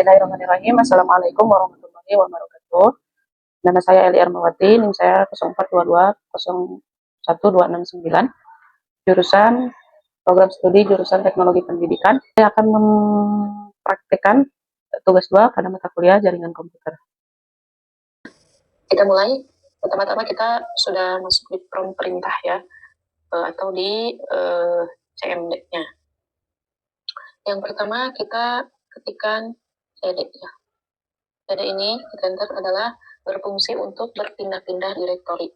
Bismillahirrahmanirrahim. Assalamualaikum warahmatullahi wabarakatuh. Nama saya Eli Ermawati, NIM saya 0422012669. Jurusan program studi jurusan Teknologi Pendidikan. Saya akan mempraktikkan tugas 2 pada mata kuliah Jaringan Komputer. Kita mulai. Pertama-tama kita sudah masuk di prompt perintah ya, atau di CMD-nya. Yang pertama kita ketikkan CD ya. CD ini kita enter adalah berfungsi untuk berpindah-pindah direktori.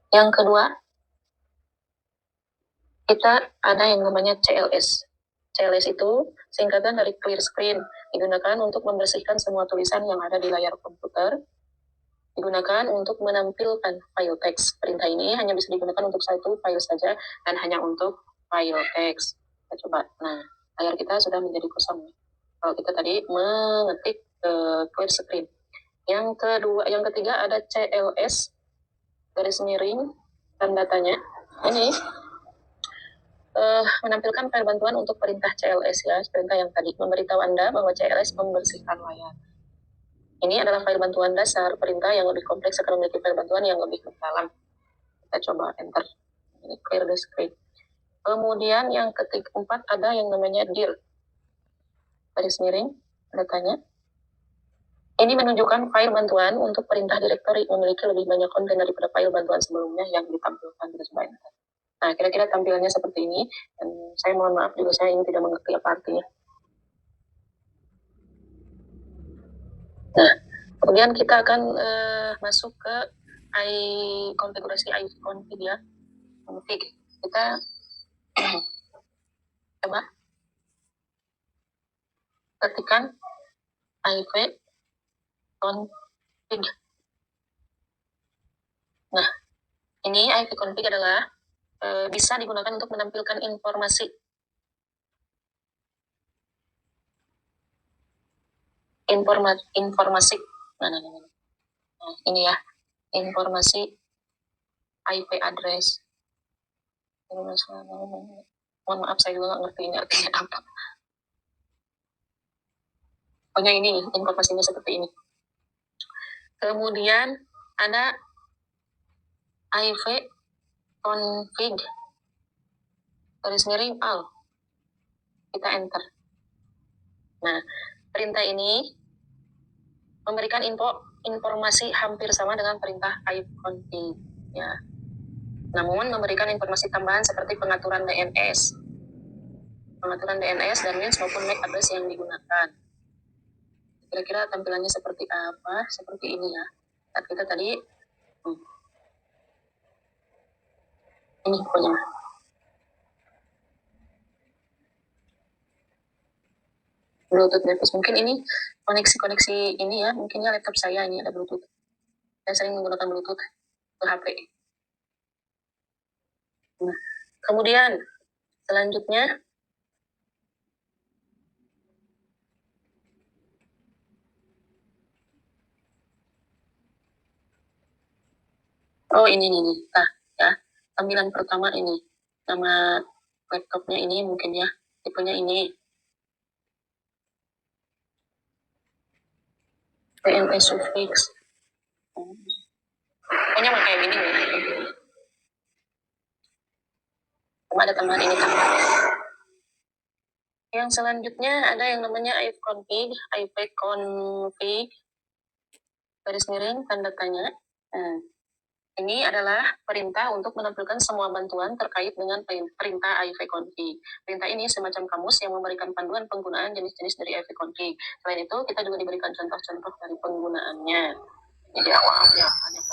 Yang kedua, kita ada yang namanya CLS. CLS itu singkatan dari clear screen, digunakan untuk membersihkan semua tulisan yang ada di layar komputer, digunakan untuk menampilkan file teks. Perintah ini hanya bisa digunakan untuk satu file saja dan hanya untuk file teks. Kita coba. Nah, layar kita sudah menjadi kosong. Kalau kita tadi mengetik clear screen. Yang ketiga ada CLS garis miring tanda tanya. Ini menampilkan file bantuan untuk perintah CLS ya, perintah yang tadi memberitahu Anda bahwa CLS membersihkan layar. Ini adalah file bantuan dasar, perintah yang lebih kompleks akan memiliki file bantuan yang lebih mendalam. Kita coba enter. Ini clear the screen. Kemudian yang keempat ada yang namanya dir. Garis miring, tanda tanya. Ini menunjukkan file bantuan untuk perintah directory memiliki lebih banyak konten daripada file bantuan sebelumnya yang ditampilkan. Kita coba enter. Nah, kira-kira tampilannya seperti ini. Dan saya mohon maaf juga saya ini tidak mengerti apa artinya. Nah, kemudian kita akan masuk ke konfigurasi iConfig ya. Config. Kita coba ketikkan iConfig. Nah, ini iConfig adalah bisa digunakan untuk menampilkan informasi nah, ini ya, informasi IP address. Mohon maaf saya juga nggak ngerti ini artinya apa. Pokoknya ini informasinya seperti ini. Kemudian ada ivconfig garis miring all. Kita enter. Nah, perintah ini memberikan informasi hampir sama dengan perintah iConfig ya. Namun memberikan informasi tambahan seperti pengaturan DNS dan means maupun MAC address yang digunakan. Kira-kira tampilannya seperti apa? Seperti ini ya. Saat kita tadi ini pokoknya. Bluetooth device. Mungkin ini koneksi ini ya, mungkinnya laptop saya ini ada Bluetooth. Saya sering menggunakan Bluetooth ke HP. Nah, kemudian selanjutnya ini nih. Nah, ya. Tampilan pertama ini. Nama laptopnya ini mungkin ya. Tipenya ini. TNS suffix. Pokoknya mau kayak gini nih. Cuma ada tambahan ini tambahan. Yang selanjutnya ada yang namanya iConfig garis miring tanda tanya. Ini adalah perintah untuk menampilkan semua bantuan terkait dengan perintah iConfig. Perintah ini semacam kamus yang memberikan panduan penggunaan jenis-jenis dari iConfig. Selain itu, kita juga diberikan contoh-contoh dari penggunaannya. Jadi awalnya banyak.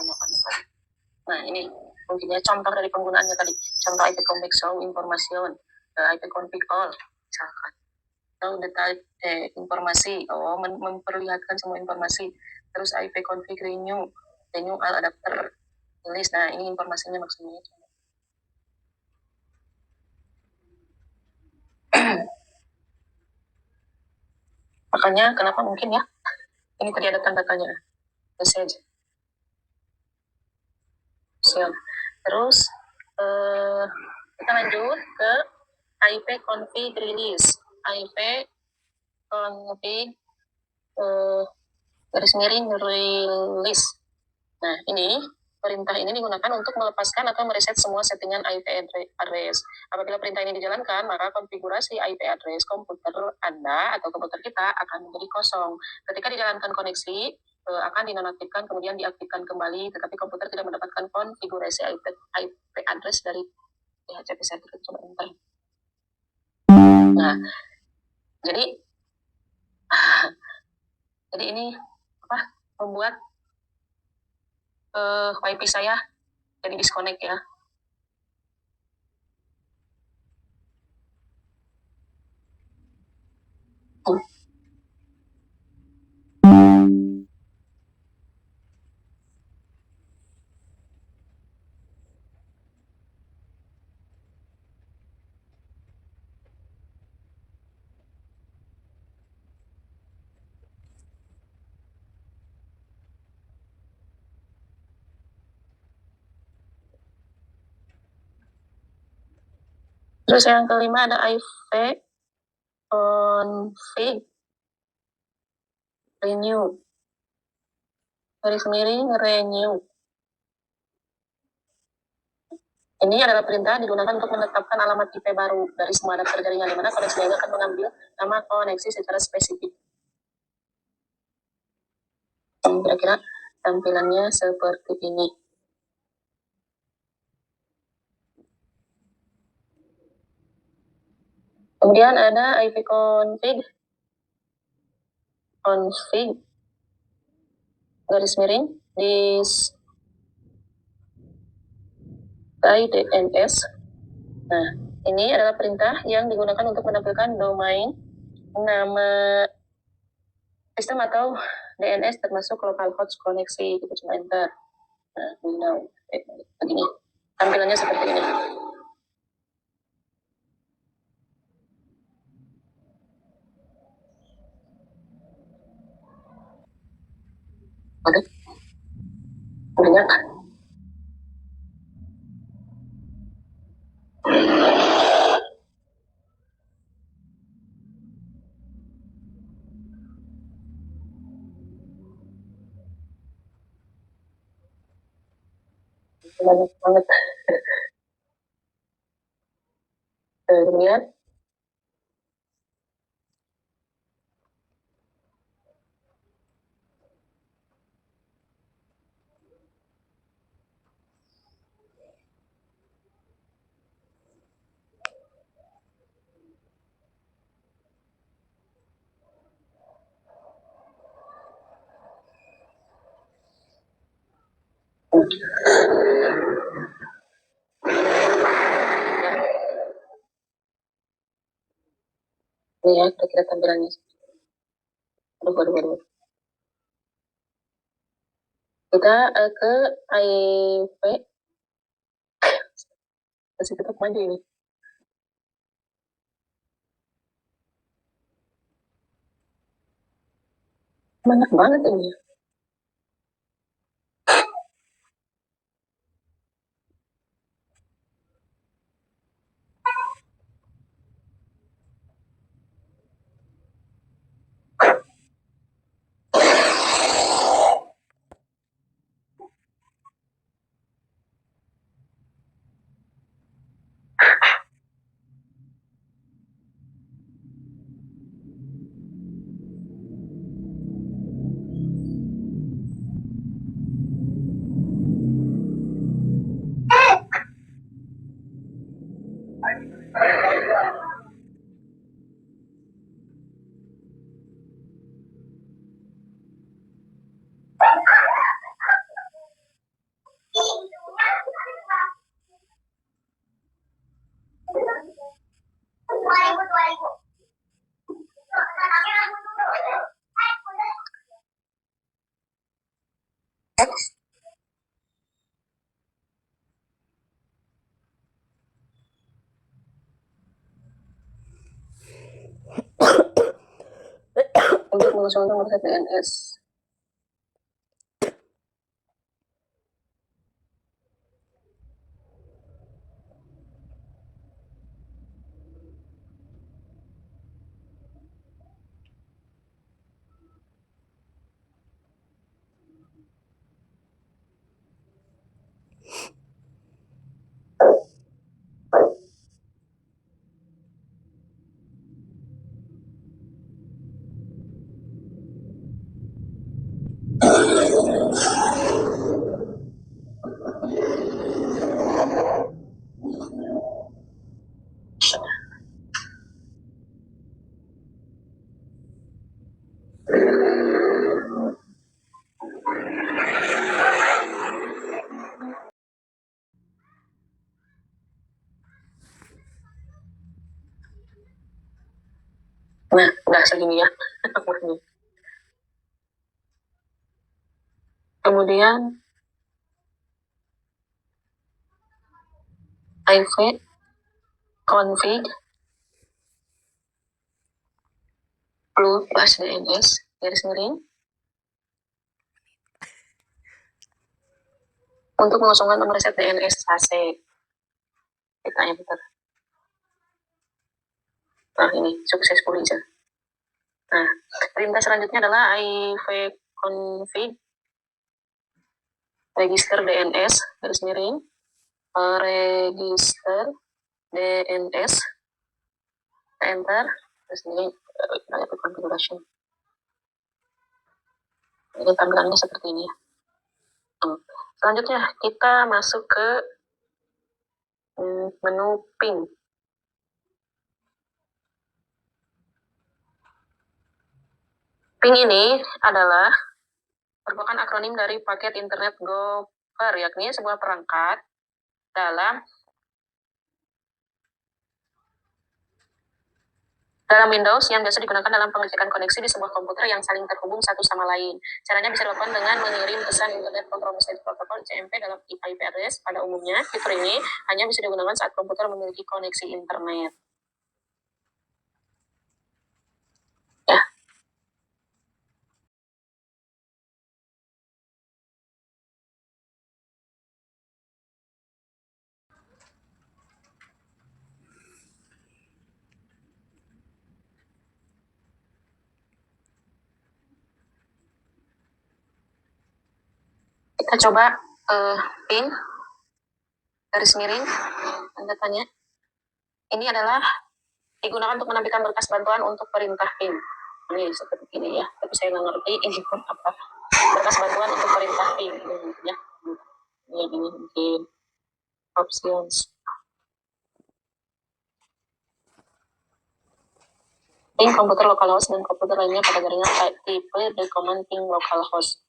Nah, ini mungkinnya contoh dari penggunaannya tadi. Contoh iConfig show information, iConfig all, misalkan. Atau detail informasi, memperlihatkan semua informasi. Terus iConfig renew all adapter. Tulis, nah ini informasinya maksudnya. Makanya kenapa mungkin ya ini tadi ada tanda tanya message. Terus kita lanjut ke iConfig release. IV config garis miring release. Nah, ini perintah ini digunakan untuk melepaskan atau mereset semua settingan IP address. Apabila perintah ini dijalankan, maka konfigurasi IP address komputer Anda atau komputer kita akan menjadi kosong. Ketika dijalankan koneksi, akan dinonaktifkan kemudian diaktifkan kembali, tetapi komputer tidak mendapatkan konfigurasi IP address dari DHCP Center. Coba bentar. Nah, jadi ini membuat wifi saya jadi disconnect ya. Terus yang kelima ada IV config renew garis miring renew. Ini adalah perintah digunakan untuk menetapkan alamat IP baru dari semua adapter jaringan, di mana koneksi jaringan akan mengambil nama koneksi secara spesifik. Kira-kira tampilannya seperti ini. Kemudian ada IP config garis miring dis DNS. Nah, ini adalah perintah yang digunakan untuk menampilkan domain, nama sistem atau DNS termasuk localhost koneksi. Kita coba enter. Nah, begini. Tampilannya seperti ini. Oke. Banyak. Banyak banget. Kemudian ini ya kira-kira tampilannya. Aduh. Kita ke IP. Masih tetap maju ini. Banyak banget ini. Untuk mengosongkan nomor DNS. Nah, udah segini ya. Kemudian IV config plus DNS garis miring untuk mengosongkan nomor reset DNS AC. Kita enter. Nah, ini successfully aja. Nah, perintah selanjutnya adalah ivconfig register DNS garis miring register DNS, enter. Terus ini configuration. Ini tampilannya seperti ini ya. Selanjutnya kita masuk ke menu ping. Ping ini adalah merupakan akronim dari paket internet Gopher, yakni sebuah perangkat dalam Windows yang biasa digunakan dalam pengecekan koneksi di sebuah komputer yang saling terhubung satu sama lain. Caranya bisa dilakukan dengan mengirim pesan Internet Control Message Protocol (CMP) dalam IP address. Pada umumnya, fitur ini hanya bisa digunakan saat komputer memiliki koneksi internet. Ya. Kita coba ping garis miring tanda tanya. Ini adalah digunakan untuk menampilkan berkas bantuan untuk perintah ping. Ini seperti ini ya, tapi saya nggak ngerti ini pun apa. Berkas bantuan untuk perintah ping ya. Ini mungkin options. Ping komputer localhost dan komputer lainnya pada jaringan tipe the command ping localhost.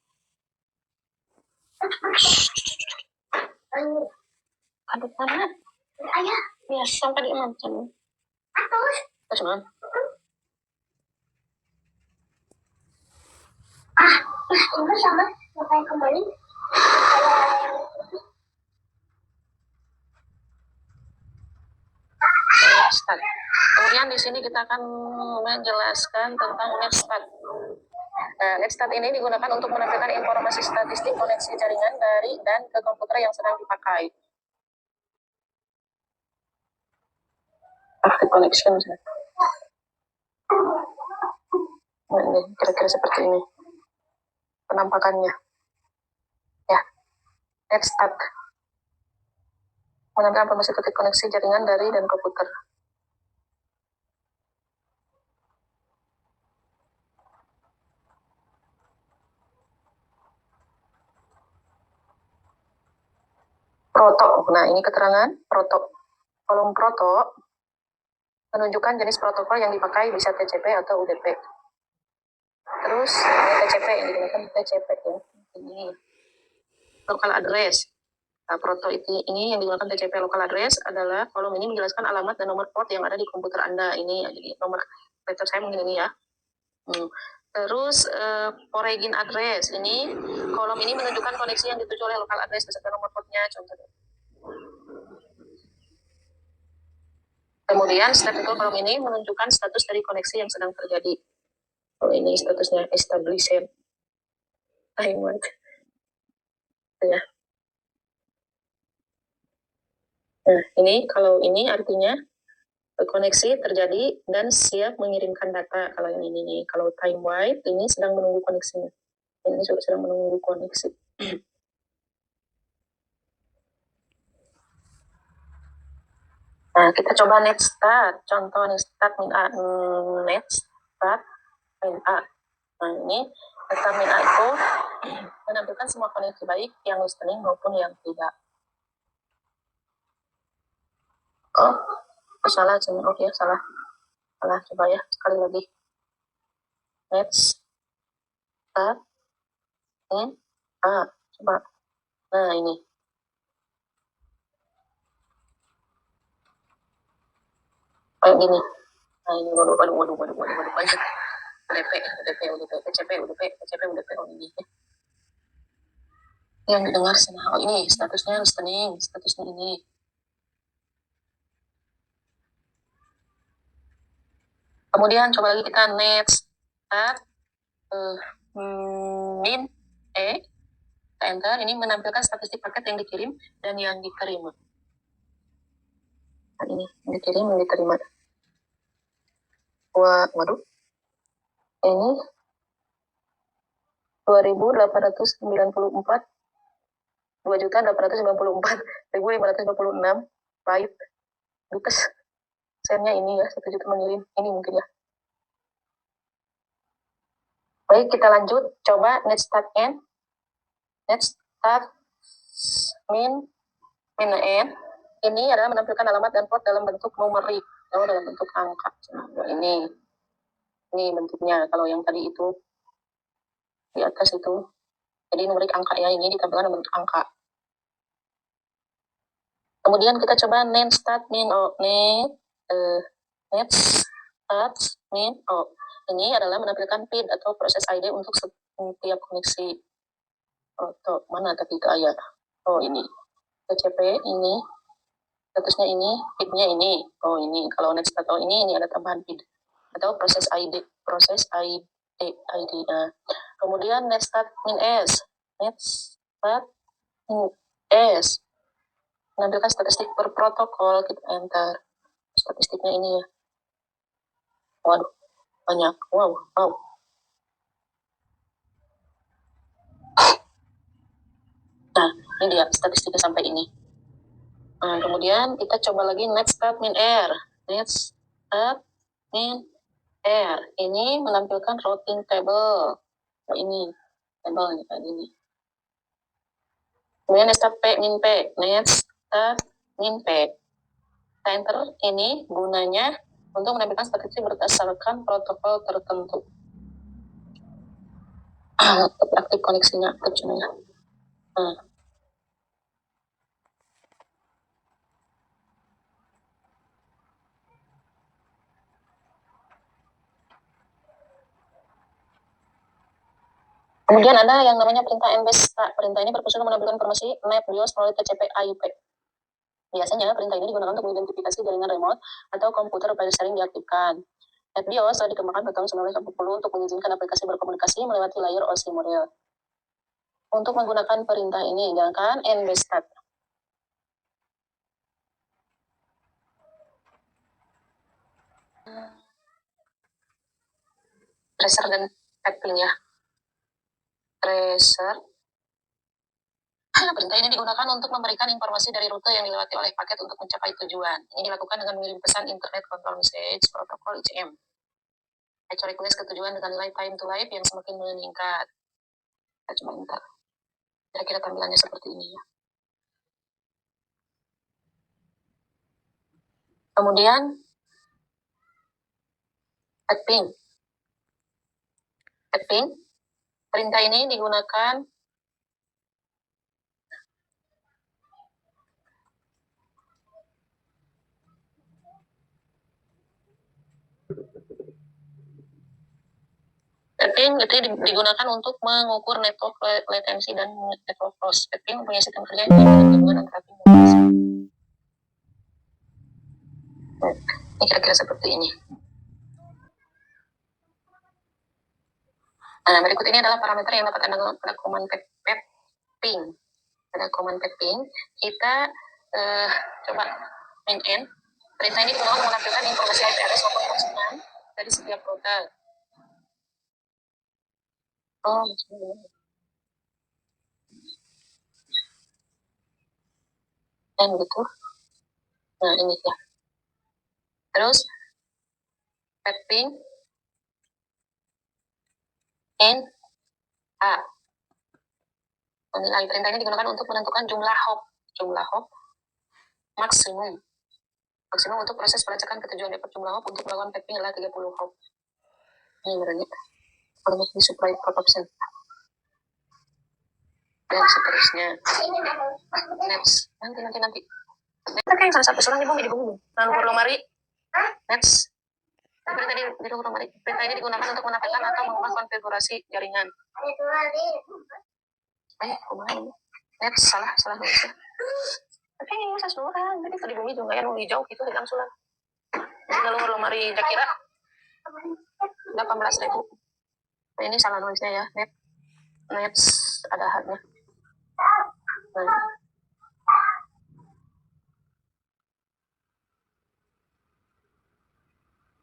Aduh, mana? Ayah. Ya, sampai dimakan. Terus, Mam. Ini sama ngapain kembali? Start. Kemudian di sini kita akan menjelaskan tentang netstart. Netstart ini digunakan untuk menampilkan informasi statistik koneksi jaringan dari dan ke komputer yang sedang dipakai. Active connection. Nah, ini kira-kira seperti ini penampakannya. Ya, netstart menampilkan informasi titik koneksi jaringan dari dan komputer. Proto. Nah, ini keterangan proto. Kolom proto menunjukkan jenis protokol yang dipakai, bisa TCP atau UDP. Terus TCP yang digunakan TCP ya. Ini local address. Nah, proto ini yang digunakan TCP local address adalah kolom ini menjelaskan alamat dan nomor port yang ada di komputer Anda. Ini jadi nomor komputer saya mungkin ini ya. Terus origin address ini kolom ini menunjukkan koneksi yang dituju oleh local address beserta nomor portnya contohnya. Kemudian status kolom ini menunjukkan status dari koneksi yang sedang terjadi. Oh, ini statusnya established. Timeout. Ya. Nah, ini kalau ini artinya koneksi terjadi dan siap mengirimkan data. Kalau yang ini nih, kalau time wait ini sedang menunggu koneksinya. Ini juga sedang menunggu koneksi. Nah, kita coba next start. Contoh next start min A. Next start min A. Nah, ini Vektor min A itu menampilkan semua koneksi baik yang listening maupun yang tidak. Oh, salah, oke, salah. Coba ya, sekali lagi. Let's start min A. Coba. Nah, ini. Kayak gini. Nah, ini waduh, banyak. UDP, PCP, oh ini. Yang didengar sama, oh ini statusnya listening, statusnya ini. Kemudian coba lagi kita next start min kita enter, ini menampilkan statistik paket yang dikirim dan yang diterima. Nah, ini yang dikirim, yang diterima. Waduh, ini 2.894 2.894.526 byte. Butes sennya ini ya, 1 juta mengirim. Ini mungkin ya. Baik, kita lanjut. Coba next start n. Next start min n. Ini adalah menampilkan alamat dan port dalam bentuk numerik, atau dalam bentuk angka. Ini bentuknya. Kalau yang tadi itu di atas itu, jadi numerik angka ya, ini ditampilkan dalam bentuk angka. Kemudian kita coba net start min o. Net start min o. Ini adalah menampilkan PID atau proses ID untuk setiap koneksi. Oh, mana tadi itu ayat? Oh, ini. TCP ini, statusnya ini, PID-nya ini. Oh, ini. Kalau net start ini ada tambahan PID atau proses ID. Nah. Kemudian net start min S. Net start min S. Menampilkan statistik per protokol, kita enter. Statistiknya ini ya. Waduh, banyak. Wow. Nah, ini dia statistiknya sampai ini. Nah, kemudian kita coba lagi next start min R. Next start min R. Ini menampilkan routing table. Oh, ini table kayak ini. Kemudian next start P min P. Next start min P. Kita enter, ini gunanya untuk menampilkan statistik berdasarkan protokol tertentu. Aktif koneksinya, aktif channelnya. Nah. Kemudian ada yang namanya perintah NBS. Perintah ini berfungsi untuk menampilkan informasi NAT BIOS melalui TCP IP. Biasanya perintah ini digunakan untuk mengidentifikasi jaringan remote atau komputer file sharing diaktifkan. NAT BIOS telah dikembangkan pada tahun 1980 untuk mengizinkan aplikasi berkomunikasi melewati layar OSI model. Untuk menggunakan perintah ini, gunakan NBSTAT. Tracer dan tapping ya. Tracer. Perintah ini digunakan untuk memberikan informasi dari rute yang dilewati oleh paket untuk mencapai tujuan. Ini dilakukan dengan mengirim pesan Internet Control Message Protocol ICM. Fetch request ke tujuan dengan nilai time to live yang semakin meningkat. Kita coba bentar. Kira-kira tampilannya seperti ini ya. Kemudian tapping. Perintah ini digunakan itu digunakan untuk mengukur network latency dan network loss. Tapping mempunyai sistem kerja yang gabungan antara ini kira-kira seperti ini. Nah, berikut ini adalah parameter yang dapat Anda gunakan pada command tapping. Pada command tapping, kita coba min n. Perintah ini digunakan menampilkan informasi IP address maupun konsumen dari setiap rute. Oh, dan gitu. Nah, ini ya. Terus tapping n A. Menilai. Perintah ini digunakan untuk menentukan jumlah hop maksimum untuk proses pelacakan ketujuan depot. Jumlah hop untuk melakukan packing adalah 30 hop. Ini berarti permit di supply port option dan seterusnya. Next. Nanti. Kayak salah satu seorang di bumi. Lalu perlu mari. Next. Perintah ini digunakan untuk menampilkan atau mengubah konfigurasi jaringan. Next. Salah nulis ya. Oke, ini saya semua kan. Jadi di bumi juga yang hijau itu hilang sulah. Lalu mari Jakira 18.000. Nah, ini salah nulisnya ya. Next ada haknya. Nah.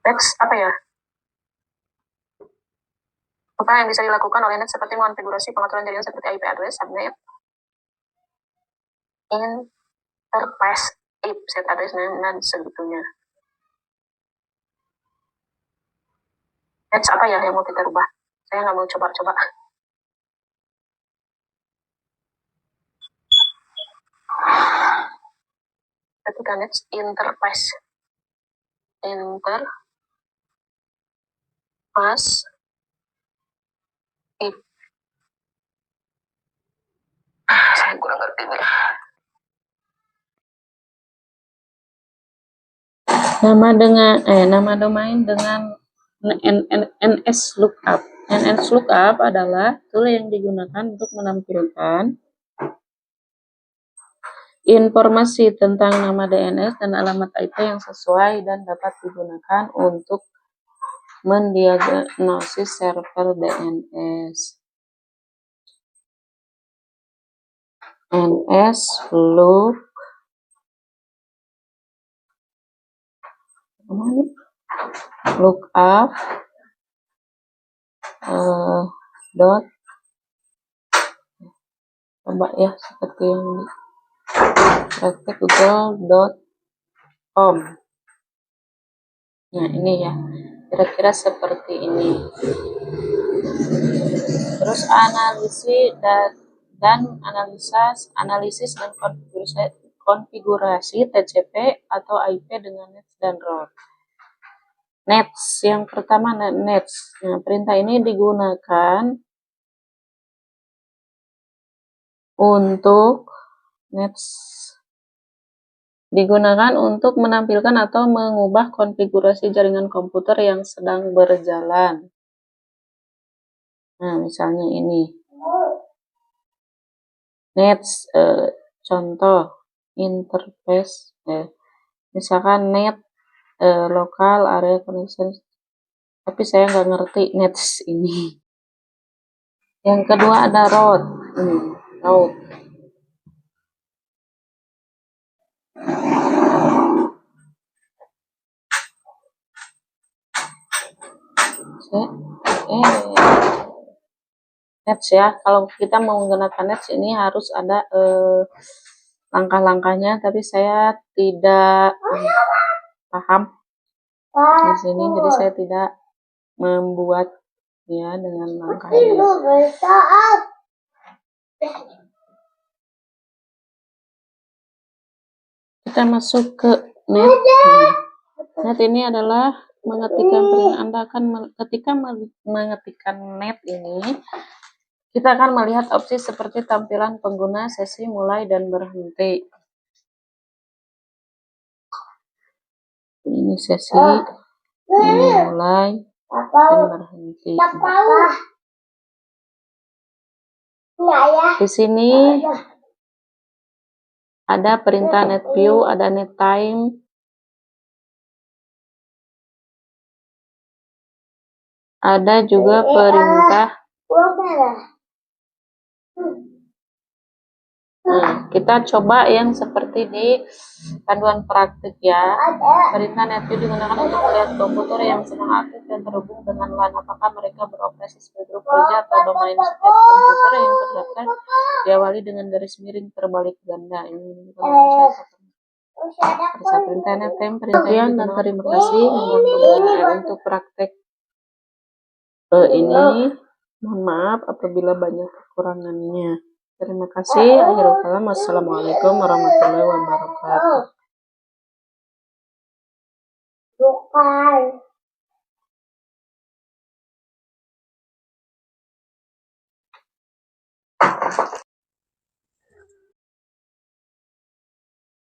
Next apa ya? Apa yang bisa dilakukan oleh net seperti mengonfigurasi pengaturan jaringan seperti IP address, subnet, interface, set address dan sebagainya. Next apa ya yang mau kita rubah? Saya nggak mau coba-coba. Ketika next interface saya kurang ngerti nih. Nama domain dengan NS lookup. NS lookup adalah tool yang digunakan untuk menampilkan informasi tentang nama DNS dan alamat IP yang sesuai dan dapat digunakan untuk mendiagnosis server DNS. NS lookup coba ya seperti yang praktek google.com. Nah ini ya kira-kira seperti ini. Terus analisis dan konfigurasi TCP atau IP dengan NET dan route. Nets yang pertama nets. Nah, perintah ini digunakan untuk menampilkan atau mengubah konfigurasi jaringan komputer yang sedang berjalan. Nah, misalnya ini. Nets, contoh interface, misalkan net local area connection, tapi saya nggak ngerti nets ini. Yang kedua ada route. Nets ya, kalau kita mau menggunakan nets ini harus ada langkah-langkahnya, tapi saya tidak paham di sini, jadi saya tidak membuat ya dengan langkahnya. Kita masuk ke net. Net ini adalah mengetikkan Anda akan ketika mengetikkan net ini, kita akan melihat opsi seperti tampilan pengguna, sesi mulai dan berhenti. Ini sesi, ini mulai dan berhenti. Di sini ada perintah net view, ada net time, ada juga perintah. Nah, kita coba yang seperti di panduan praktik ya. Perintah net view digunakan untuk melihat komputer yang sedang aktif dan terhubung dengan LAN. Apakah mereka beroperasi sebagai grup kerja atau domain? Setiap komputer yang terdaftar diawali dengan garis miring terbalik ganda. Ini bisa perintah net time, perintah dan terima kasih untuk praktek ini. Mohon maaf apabila banyak kekurangannya. Terima kasih. Akhirul kalam. Wassalamualaikum warahmatullahi wabarakatuh.